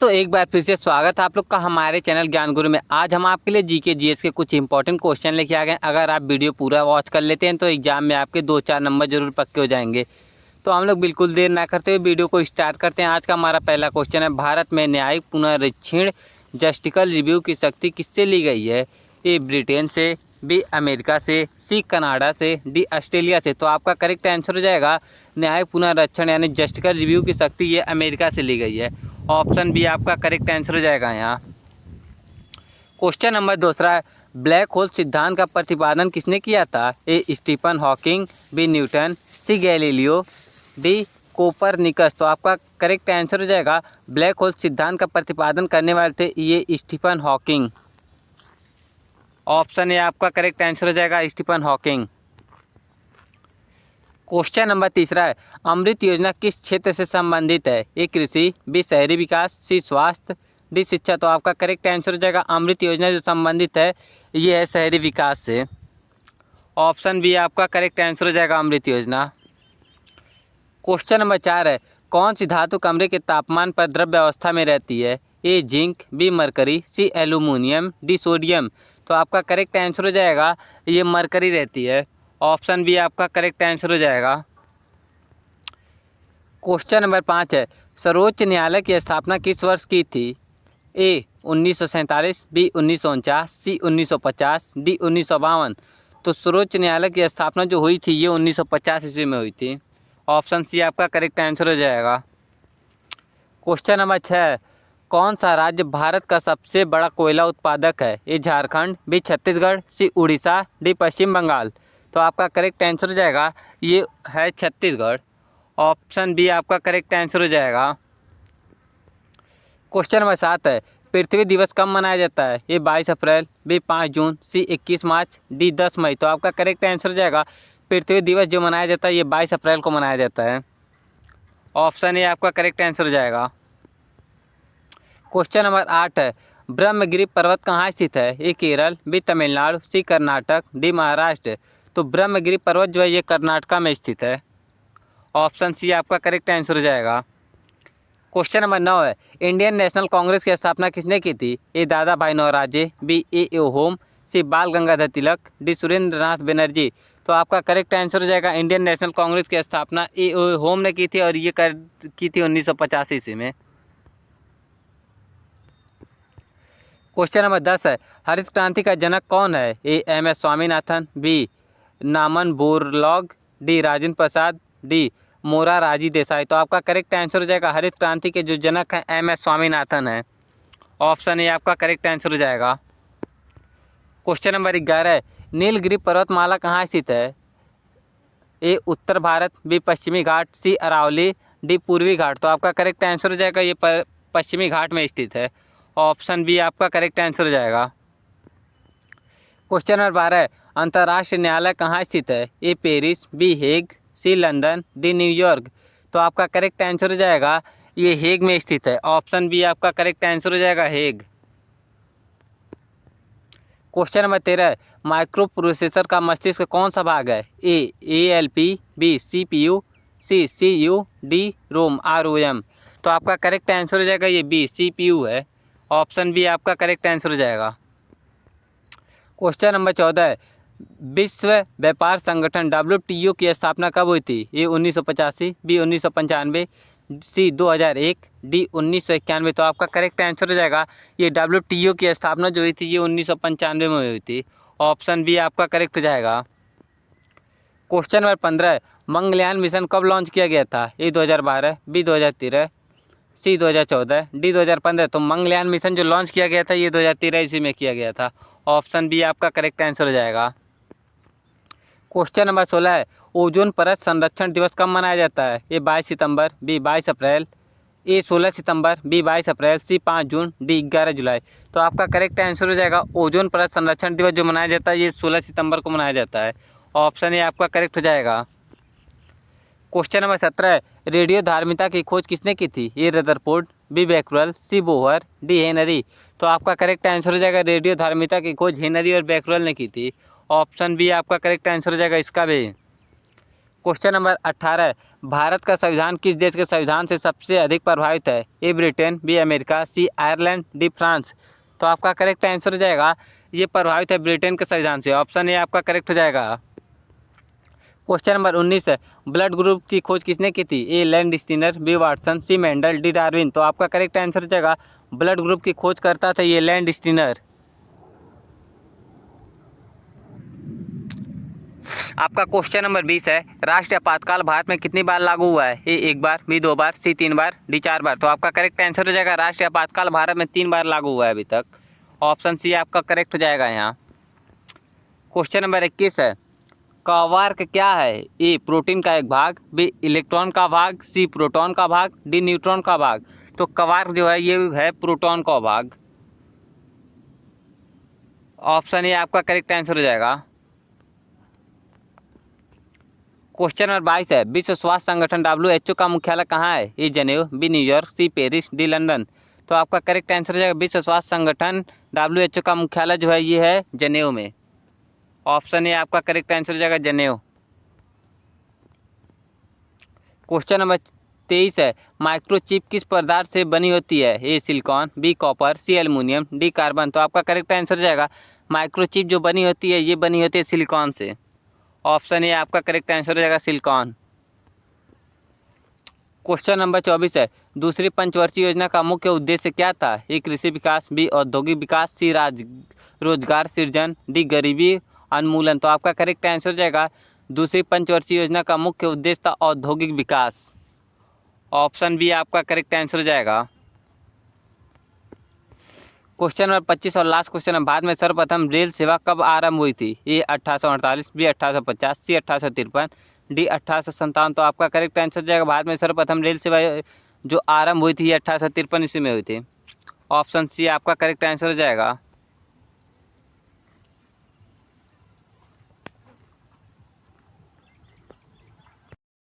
दोस्तों एक बार फिर से स्वागत है आप लोग का हमारे चैनल ज्ञान गुरु में। आज हम आपके लिए जीके जीएस के कुछ इंपॉर्टेंट क्वेश्चन लेके आ गए। अगर आप वीडियो पूरा वॉच कर लेते हैं तो एग्जाम में आपके 2-4 नंबर जरूर पक्के हो जाएंगे। तो हम लोग बिल्कुल देर ना करते हुए वीडियो को स्टार्ट करते हैं। आज का हमारा पहला क्वेश्चन है, भारत में न्यायिक पुनरीक्षण जस्टिकल रिव्यू की शक्ति किससे ली गई है? ए ब्रिटेन से, बी अमेरिका से, सी कनाडा से, डी ऑस्ट्रेलिया से। तो आपका करेक्ट आंसर हो जाएगा न्यायिक पुनरीक्षण यानी जस्टिकल रिव्यू की शक्ति ये अमेरिका से ली गई है। ऑप्शन बी आपका करेक्ट आंसर हो जाएगा यहाँ। क्वेश्चन नंबर दूसरा है, ब्लैक होल सिद्धांत का प्रतिपादन किसने किया था? ए स्टीफन हॉकिंग, बी न्यूटन, सी गैलीलियो, डी कोपरनिकस। तो आपका करेक्ट आंसर हो जाएगा ब्लैक होल सिद्धांत का प्रतिपादन करने वाले थे ये स्टीफन हॉकिंग। ऑप्शन ए आपका करेक्ट आंसर हो जाएगा स्टीफन हॉकिंग। क्वेश्चन नंबर तीसरा है, अमृत योजना किस क्षेत्र से संबंधित है? ए कृषि, बी शहरी विकास, सी स्वास्थ्य, डी शिक्षा। तो आपका करेक्ट आंसर हो जाएगा अमृत योजना जो संबंधित है ये है शहरी विकास से। ऑप्शन बी आपका करेक्ट आंसर हो जाएगा अमृत योजना। क्वेश्चन नंबर 4 है, कौन सी धातु कमरे के तापमान पर द्रव्य अवस्था में रहती है? A zinc, B mercury, C aluminium, D sodium. तो आपका करेक्ट आंसर हो जाएगा ये मरकरी रहती है। ऑप्शन बी आपका करेक्ट आंसर हो जाएगा। क्वेश्चन नंबर 5 है, सर्वोच्च न्यायालय की स्थापना किस वर्ष की थी? ए 1947, बी 1949, सी 1950, डी 1952। तो सर्वोच्च न्यायालय की स्थापना जो हुई थी ये 1950 ईस्वी में हुई थी। ऑप्शन सी आपका करेक्ट आंसर हो जाएगा। क्वेश्चन नंबर 6, कौन सा राज्य भारत का सबसे बड़ा कोयला उत्पादक है? ए झारखंड, बी छत्तीसगढ़, सी उड़ीसा, डी पश्चिम बंगाल। तो आपका करेक्ट आंसर हो जाएगा ये है छत्तीसगढ़। ऑप्शन बी आपका करेक्ट आंसर हो जाएगा। क्वेश्चन नंबर 7 है, पृथ्वी दिवस कब मनाया जाता है? ए 22 अप्रैल, बी 5 जून, सी 21 मार्च, डी 10 मई। तो आपका करेक्ट आंसर हो जाएगा पृथ्वी दिवस जो मनाया जाता है ये 22 अप्रैल को मनाया जाता है। ऑप्शन ए आपका करेक्ट आंसर हो जाएगा। क्वेश्चन नंबर 8 है, ब्रह्मगिरी पर्वत कहाँ स्थित है? ए केरल, बी तमिलनाडु, सी कर्नाटक, डी महाराष्ट्र। तो ब्रह्मगिरी पर्वत जो है ये कर्नाटका में स्थित है। ऑप्शन सी आपका करेक्ट आंसर हो जाएगा। क्वेश्चन नंबर 9 है, इंडियन नेशनल कांग्रेस की स्थापना किसने की थी? ए दादा भाई नौरोजी, बी ए होम, सी बाल गंगाधर तिलक, डी सुरेंद्र नाथ बनर्जी। तो आपका करेक्ट आंसर हो जाएगा इंडियन नेशनल कांग्रेस की स्थापना ए होम ने की थी और ये की थी 1985 ईस्वी में। क्वेश्चन नंबर 10 है, हरित क्रांति का जनक कौन है? A M S Swaminathan, B नामन Borlaug, D Rajendra Prasad, D Morarji Desai. तो आपका करेक्ट आंसर हो जाएगा हरित क्रांति के जो जनक हैं एम एस स्वामीनाथन है। ऑप्शन ए आपका करेक्ट आंसर हो जाएगा। क्वेश्चन नंबर 11 है, नीलगिरी पर्वतमाला कहाँ स्थित है? ए उत्तर भारत, बी पश्चिमी घाट, सी अरावली, डी पूर्वी घाट। तो आपका करेक्ट आंसर हो जाएगा ये पश्चिमी घाट में स्थित है। ऑप्शन बी आपका करेक्ट आंसर हो जाएगा। क्वेश्चन नंबर 12 है, अंतर्राष्ट्रीय न्यायालय कहाँ स्थित है? ए पेरिस, बी हेग, सी लंदन, डी न्यूयॉर्क। तो आपका करेक्ट आंसर हो जाएगा ये हेग में स्थित है। ऑप्शन बी आपका करेक्ट आंसर हो जाएगा हेग। क्वेश्चन नंबर 13 है, माइक्रो प्रोसेसर का मस्तिष्क कौन सा भाग है? A L P, B C P U, C C U, D ROM R O M. तो आपका करेक्ट आंसर हो जाएगा ये बी सी पी यू है। ऑप्शन बी आपका करेक्ट आंसर हो जाएगा। क्वेश्चन नंबर 14 है, विश्व व्यापार संगठन WTO की स्थापना कब हुई थी? ए 1985, बी 1995, सी 2001, डी 1991। तो आपका करेक्ट आंसर हो जाएगा ये WTO की स्थापना जो हुई थी ये 1995 में हुई थी। ऑप्शन बी आपका करेक्ट हो जाएगा। क्वेश्चन नंबर 15 है, मंगलयान मिशन कब लॉन्च किया गया था? ए 2012, बी 2013, सी 2014, डी 2015। तो मंगलयान मिशन जो लॉन्च किया गया था ये 2013 ईस्वी में किया गया था। ऑप्शन बी आपका करेक्ट आंसर हो जाएगा। क्वेश्चन नंबर 16 है, ओजोन परत संरक्षण दिवस कब मनाया जाता है? ए 22 सितंबर, बी 22 अप्रैल, ए 16 सितंबर, बी 22 अप्रैल, सी 5 जून, डी 11 जुलाई। तो आपका करेक्ट आंसर हो जाएगा ओजोन परत संरक्षण दिवस जो मनाया जाता है ये 16 सितंबर को मनाया जाता है। ऑप्शन ए आपका करेक्ट हो जाएगा। क्वेश्चन नंबर 17 है, रेडियो धार्मिकता की खोज किसने की थी? ए रदरफोर्ड, बी बैकरल, सी बोहर, डी हेनरी। तो आपका करेक्ट आंसर हो जाएगा रेडियो धार्मिकता की खोज हेनरी और बैकरल ने की थी। ऑप्शन बी आपका करेक्ट आंसर हो जाएगा इसका भी। क्वेश्चन नंबर 18, भारत का संविधान किस देश के संविधान से सबसे अधिक प्रभावित है? ए ब्रिटेन, बी अमेरिका, सी आयरलैंड, डी फ्रांस। तो आपका करेक्ट आंसर हो जाएगा ये प्रभावित है ब्रिटेन के संविधान से। ऑप्शन ए आपका करेक्ट हो जाएगा। क्वेश्चन नंबर 19 है, ब्लड ग्रुप की खोज किसने की थी? ए लैंडस्टीनर, बी वाटसन, सी मेंडल, डी डार्विन। तो आपका करेक्ट आंसर हो जाएगा ब्लड ग्रुप की खोज करता था ये लैंडस्टीनर। आपका क्वेश्चन नंबर 20 है, राष्ट्रीय आपातकाल भारत में कितनी बार लागू हुआ है? ए 1 बार, बी 2 बार, सी 3 बार, डी 4 बार। तो आपका करेक्ट आंसर हो जाएगा राष्ट्रीय आपातकाल भारत में 3 बार लागू हुआ है अभी तक। ऑप्शन सी आपका करेक्ट हो जाएगा यहाँ। क्वेश्चन नंबर 21 है, क्वार्क क्या है? ए प्रोटीन का एक भाग, बी इलेक्ट्रॉन का भाग, सी प्रोटॉन का भाग, डी न्यूट्रॉन का भाग। तो क्वार्क जो है ये है प्रोटॉन का भाग। ऑप्शन ए आपका करेक्ट आंसर हो जाएगा। क्वेश्चन नंबर 22 है, विश्व स्वास्थ्य संगठन WHO का मुख्यालय कहाँ है? A Geneva, B new york, C Paris, D London. तो आपका करेक्ट आंसर हो जाएगा विश्व स्वास्थ्य संगठन WHO का मुख्यालय जो है ये है जनेव में। ऑप्शन ए आपका करेक्ट आंसर हो जाएगा जनेव। क्वेश्चन नंबर 23 है, माइक्रोचिप किस पदार्थ से बनी होती है? A silicon, B copper, C aluminium, D carbon. तो आपका करेक्ट आंसर हो जाएगा माइक्रोचिप जो बनी होती है ये बनी होती है सिलिकॉन से। ऑप्शन ए आपका करेक्ट आंसर हो जाएगा सिलिकॉन। क्वेश्चन नंबर 24 है, दूसरी पंचवर्षीय योजना का मुख्य उद्देश्य क्या था? ए कृषि विकास, बी औद्योगिक विकास, सी रोजगार सृजन, डी गरीबी उन्मूलन। तो आपका करेक्ट आंसर हो जाएगा दूसरी पंचवर्षीय योजना का मुख्य उद्देश्य था औद्योगिक विकास। ऑप्शन बी आपका करेक्ट आंसर हो जाएगा। क्वेश्चन नंबर 25 और लास्ट क्वेश्चन है, भारत में सर्वप्रथम रेल सेवा कब आरंभ हुई थी? ए 1848, बी 1850, सी 1853, डी 1857। तो आपका करेक्ट आंसर हो जाएगा भारत में सर्वप्रथम रेल सेवा जो आरंभ हुई थी ये 1853 ईस्वी में हुई थी। ऑप्शन सी आपका करेक्ट आंसर हो जाएगा।